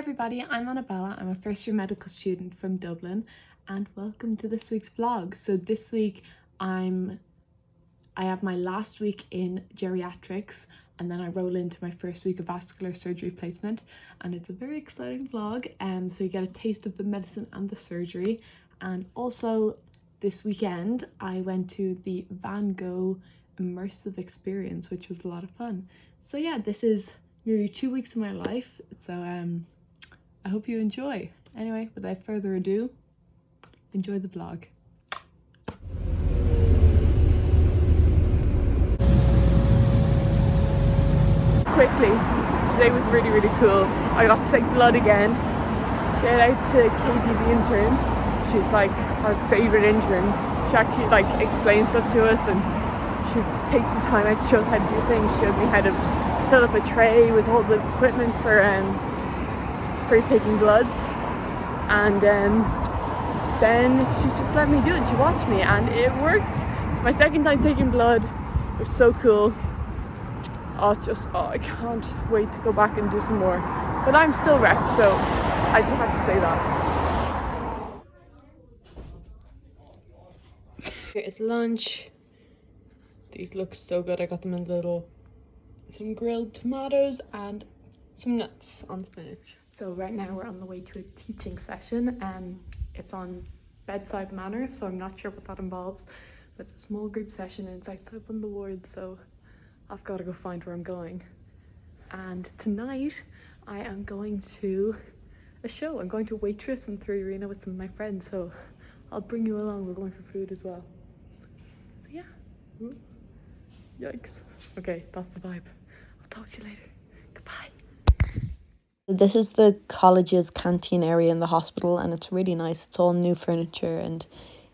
everybody, I'm Annabella. I'm a first year medical student from Dublin and welcome to this week's vlog. So this week I have my last week in geriatrics and then I roll into my first week of vascular surgery placement, and it's a very exciting vlog. So you get a taste of the medicine and the surgery. And also this weekend I went to the Van Gogh immersive experience, which was a lot of fun. So yeah, this is nearly 2 weeks of my life, so I hope you enjoy. Anyway, without further ado, enjoy the vlog. Quickly, today was really cool. I got to take blood again. Shout out to Katie the intern. She's like our favourite intern. She actually like explains stuff to us and she takes the time out to show us how to do things. She showed me how to fill up a tray with all the equipment for taking bloods, and then she just let me do it. She watched me and it worked. It's my second time taking blood. It was so cool. I can't wait to go back and do some more, but I'm still wrecked, so I just had to say that. Here is lunch. These look so good. I got them in some grilled tomatoes and some nuts on spinach. So right now we're on the way to a teaching session. It's on bedside manner, so I'm not sure what that involves, but it's a small group session and it's outside one of the wards, so I've got to go find where I'm going. And tonight I am going to a show. I'm going to Waitress in 3 Arena with some of my friends, so I'll bring you along. We're going for food as well. So yeah. Ooh. Yikes. Okay, that's the vibe. I'll talk to you later. Goodbye. This is the college's canteen area in the hospital, and it's really nice. It's all new furniture and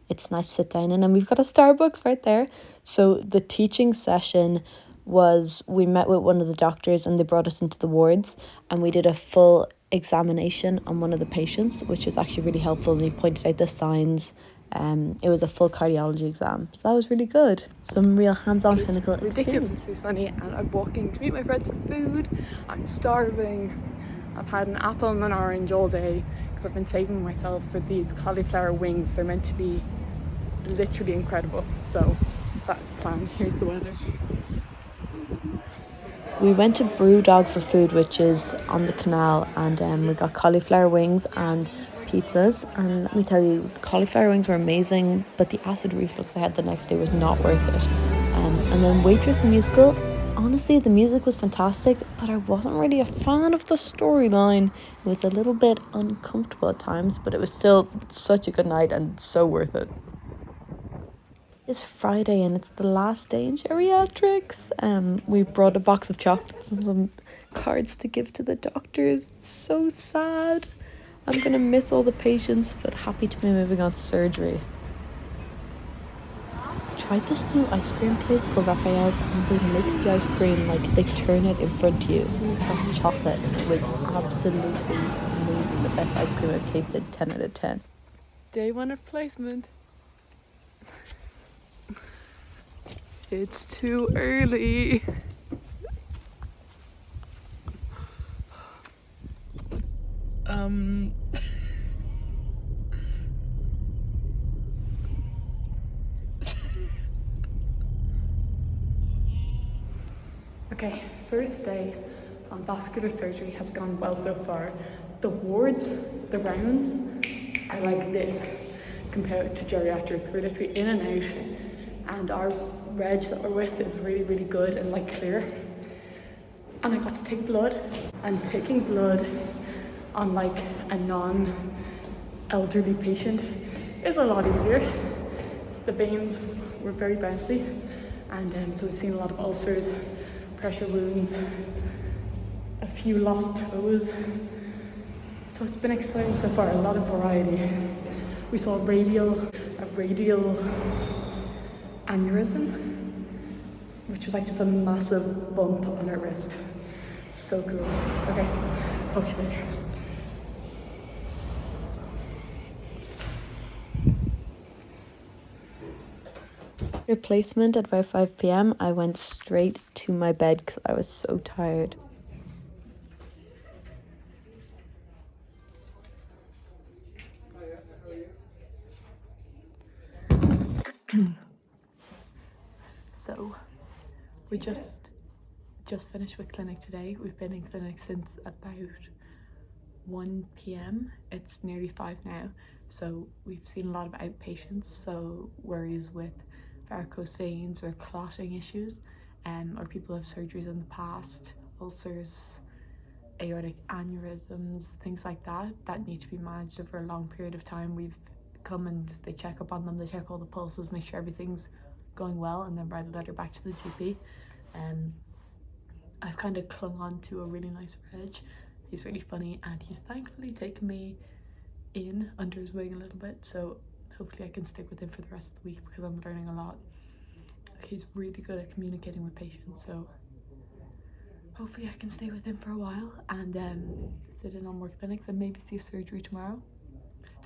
it's nice to sit down in, and we've got a Starbucks right there. So the teaching session was, we met with one of the doctors and they brought us into the wards and we did a full examination on one of the patients, which was actually really helpful, and he pointed out the signs. It was a full cardiology exam, so that was really good. Some real hands-on clinical experience. It's ridiculously sunny and I'm walking to meet my friends for food. I'm starving. I've had an apple and an orange all day because I've been saving myself for these cauliflower wings. They're meant to be literally incredible, so that's the plan. Here's the weather. We went to Brewdog for food, which is on the canal, and we got cauliflower wings and pizzas, and let me tell you, the cauliflower wings were amazing, but the acid reflux I had the next day was not worth it. And then Waitress the musical, honestly the music was fantastic, but I wasn't really a fan of the storyline. It was a little bit uncomfortable at times, but it was still such a good night and so worth it. It's Friday and it's the last day in geriatrics. We brought a box of chocolates and some cards to give to the doctors. It's so sad. I'm gonna miss all the patients, but happy to be moving on to surgery. Tried this new ice cream place called Raphael's, and they make the ice cream like they turn it in front of you. Hot chocolate. It was absolutely amazing. The best ice cream I've tasted. 10 out of 10. Day 1 of placement. It's too early. Okay, first day on vascular surgery has gone well so far. The wards, the rounds are like this compared to geriatric. We're literally in and out, and our reg that we're with is really good and like clear. And I got to take blood, and taking blood on like a non-elderly patient is a lot easier. The veins were very bouncy, and so we've seen a lot of ulcers, pressure wounds, a few lost toes. So it's been exciting so far, a lot of variety. We saw a radial aneurysm, which was like just a massive bump on her wrist. So cool. Okay, talk to you later. Replacement at about 5 p.m. I went straight to my bed because I was so tired. So we just finished with clinic today. We've been in clinic since about 1 p.m. It's nearly 5 now. So we've seen a lot of outpatients, so worries with varicose veins or clotting issues, or people have surgeries in the past, ulcers, aortic aneurysms, things like that need to be managed over a long period of time. We've come and they check up on them, they check all the pulses, make sure everything's going well, and then write a letter back to the GP. I've kind of clung on to a really nice reg. He's really funny, and he's thankfully taken me in under his wing a little bit, so hopefully I can stick with him for the rest of the week because I'm learning a lot. He's really good at communicating with patients, so hopefully I can stay with him for a while and sit in on more clinics and maybe see a surgery tomorrow.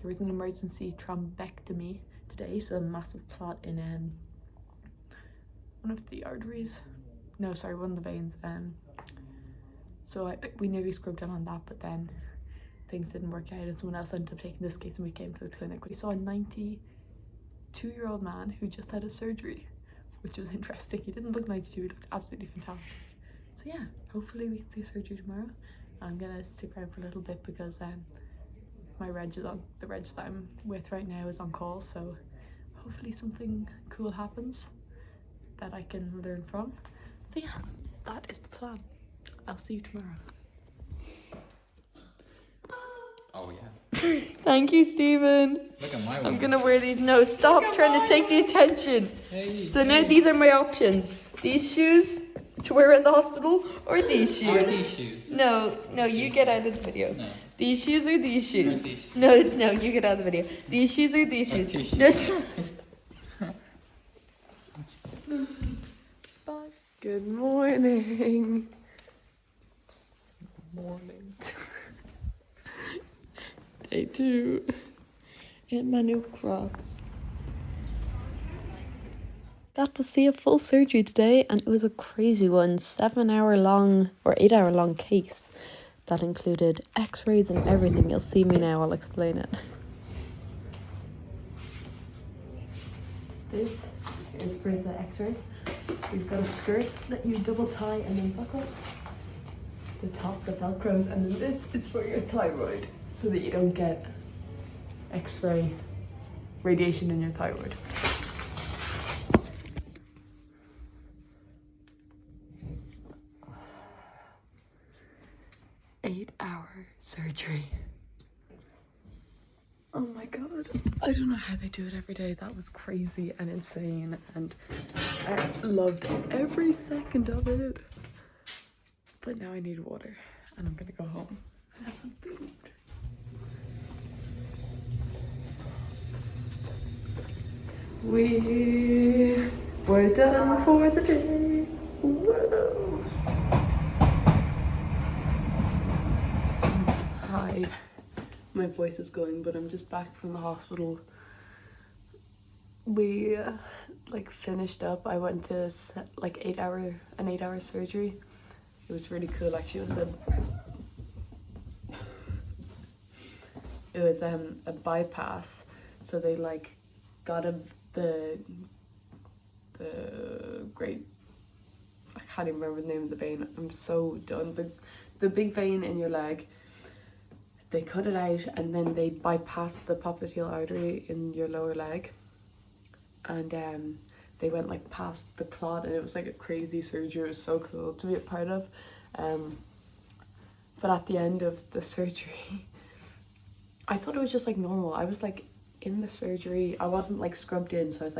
There was an emergency thrombectomy today, so a massive clot in one of the arteries. No, sorry, one of the veins. So we nearly scrubbed in on that, but then things didn't work out and someone else ended up taking this case and we came to the clinic. We saw a 92-year-old man who just had a surgery, which was interesting. He didn't look 92, he looked absolutely fantastic. So yeah, hopefully we can see a surgery tomorrow. I'm gonna stick around for a little bit because my reg is on, the reg that I'm with right now is on call, so hopefully something cool happens that I can learn from. So yeah, that is the plan. I'll see you tomorrow. Oh yeah. Thank you, Stephen. Look at my one. I'm gonna wear these. No, stop trying to take the attention. Hey, So now these are my options. These shoes to wear in the hospital, or these shoes. Or these shoes. No, you get out of the video. No. These shoes or these shoes? Or these shoes. No, you get out of the video. These shoes or these Or shoes? these shoes. No. Bye. Good morning. Morning. Day 2 in my new Crocs. Got to see a full surgery today, and it was a crazy one. 7-hour long or 8-hour long case that included x-rays and everything. You'll see me now, I'll explain it. This is for the x-rays. We've got a skirt that you double tie and then buckle. The top, the velcros, and then this is for your thyroid, so that you don't get x-ray radiation in your thyroid. Eight-hour surgery. Oh my god, I don't know how they do it every day. That was crazy and insane, and I loved every second of it. But now I need water, and I'm gonna go home and have some food. We're done for the day. Whoa. Hi, my voice is going, but I'm just back from the hospital. We finished up. I went to an 8-hour surgery. It was really cool actually. It was a bypass, so they got the great, I can't even remember the name of the vein. I'm so done. The big vein in your leg, they cut it out and then they bypassed the popliteal artery in your lower leg, and they went past the clot, and it was a crazy surgery. It was so cool to be a part of. But at the end of the surgery, I thought it was just normal. I was in the surgery, I wasn't scrubbed in, so I was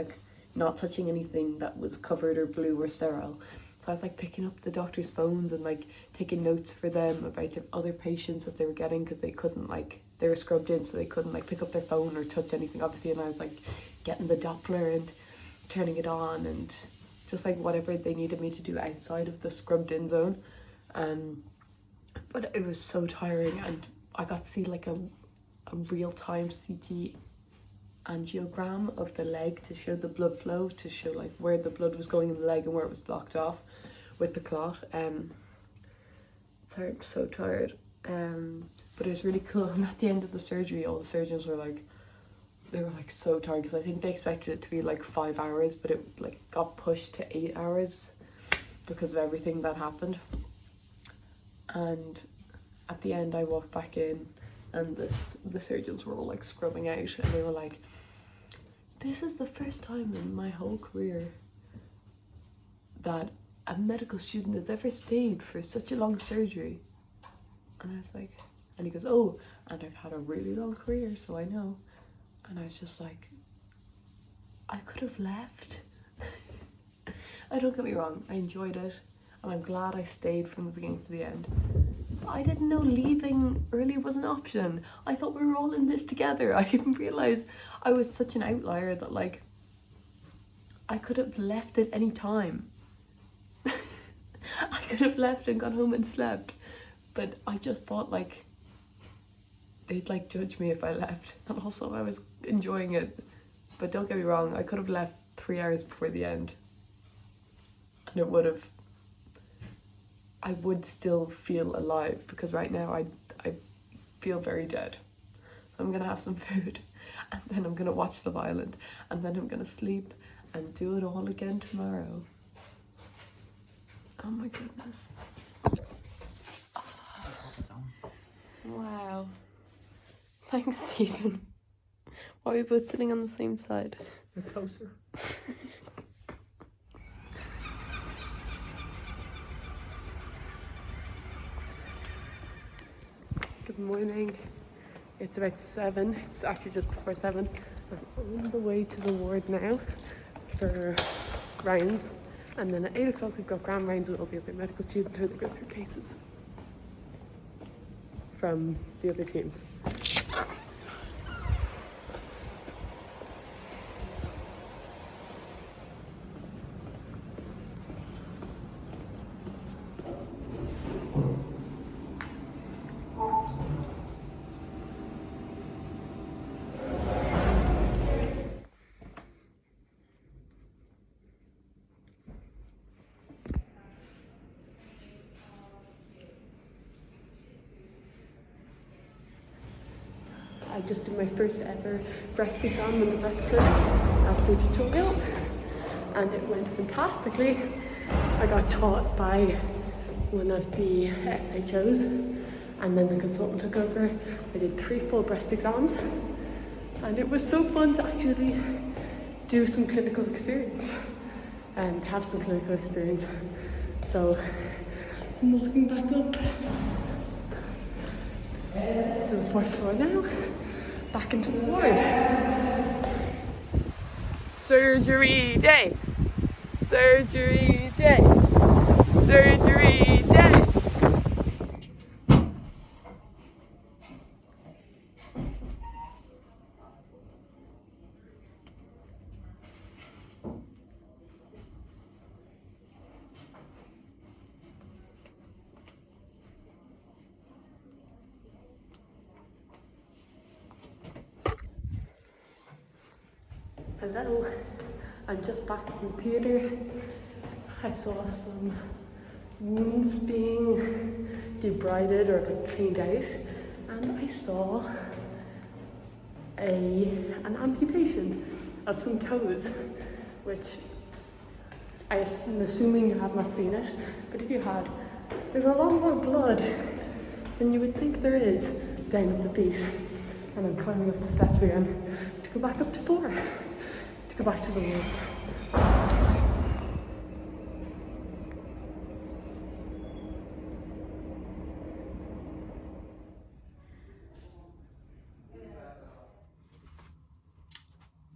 not touching anything that was covered or blue or sterile. So I was picking up the doctor's phones and taking notes for them about the other patients that they were getting, because they couldn't they were scrubbed in, so they couldn't pick up their phone or touch anything obviously, and I was getting the Doppler and turning it on and just whatever they needed me to do outside of the scrubbed in zone. But it was so tiring, and I got to see a real-time CT angiogram of the leg to show the blood flow, to show where the blood was going in the leg and where it was blocked off with the clot. Sorry, I'm so tired. But it was really cool, and at the end of the surgery all the surgeons were they were like so tired because I think they expected it to be like 5 hours, but it like got pushed to 8 hours because of everything that happened. And at the end I walked back in and the surgeons were all like scrubbing out, and they were like, this is the first time in my whole career that a medical student has ever stayed for such a long surgery. And I was like, and he goes, oh, and I've had a really long career, so I know. And I was just like, I could have left. Don't get me wrong, I enjoyed it, and I'm glad I stayed from the beginning to the end. But I didn't know leaving early was an option. I thought we were all in this together. I didn't realize I was such an outlier that like, I could have left at any time. I could have left and gone home and slept. But I just thought like, they'd like judge me if I left. And also I was enjoying it. But don't get me wrong, I could have left 3 hours before the end. And it would have, I would still feel alive, because right now I feel very dead. So I'm gonna have some food, and then I'm gonna watch Love Island, and then I'm gonna sleep and do it all again tomorrow. Oh my goodness. Wow. Thanks, Stephen. Why are we both sitting on the same side? You're closer. Good morning. It's about 7. It's actually just before 7. I'm on the way to the ward now for rounds. And then at 8 o'clock we've got grand rounds with all the other medical students where they go through cases from the other teams. I just did my first ever breast exam in the breast clinic after a tutorial, and it went fantastically. I got taught by one of the SHOs, and then the consultant took over. I did 3 full breast exams, and it was so fun to actually do some clinical experience and have some clinical experience. So I'm walking back up to the 4th floor now, back into the ward. Surgery day! Surgery day! Surgery day! Hello, I'm just back in the theatre. I saw some wounds being debrided or cleaned out, and I saw an amputation of some toes, which I'm assuming you have not seen it, but if you had, there's a lot more blood than you would think there is down at the feet. And I'm climbing up the steps again to go back up to 4. Go back to the woods.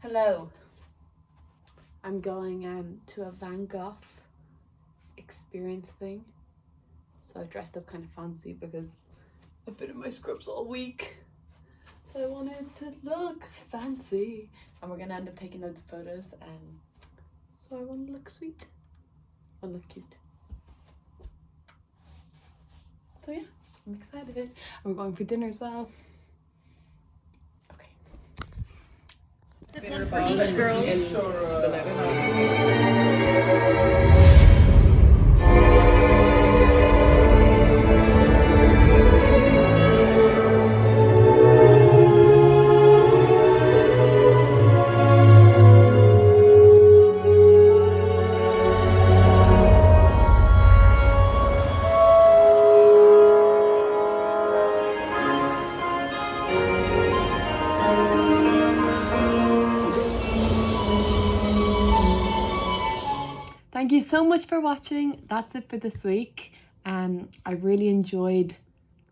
Hello. I'm going to a Van Gogh experience thing. So I've dressed up kind of fancy because I've been in my scrubs all week. So I wanted to look fancy, and we're gonna end up taking loads of photos, so I want to look sweet and look cute. So yeah, I'm excited, and we're going for dinner as well. Okay. One for each, girls. thank you so much for watching. That's it for this week. I really enjoyed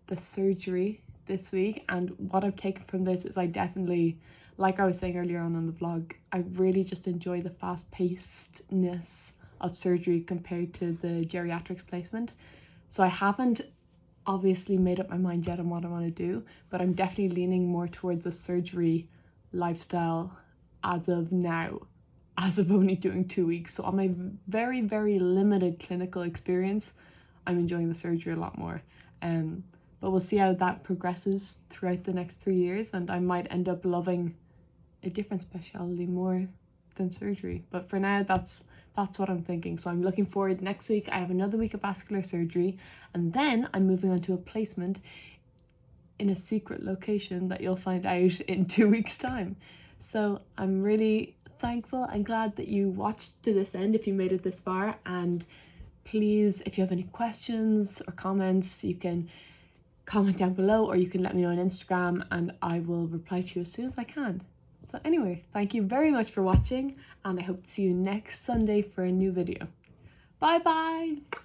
the surgery this week, and what I've taken from this is I definitely, like I was saying earlier on the vlog, I really just enjoy the fast-pacedness of surgery compared to the geriatrics placement. So I haven't obviously made up my mind yet on what I want to do, but I'm definitely leaning more towards the surgery lifestyle as of now, as of only doing 2 weeks. So on my very, very limited clinical experience, I'm enjoying the surgery a lot more. But we'll see how that progresses throughout the next 3 years, and I might end up loving a different specialty more than surgery. But for now, that's what I'm thinking. So I'm looking forward. Next week I have another week of vascular surgery, and then I'm moving on to a placement in a secret location that you'll find out in 2 weeks time. So I'm really thankful and glad that you watched to this end if you made it this far. And please, if you have any questions or comments, you can comment down below, or you can let me know on Instagram and I will reply to you as soon as I can. So anyway, thank you very much for watching, and I hope to see you next Sunday for a new video. Bye bye!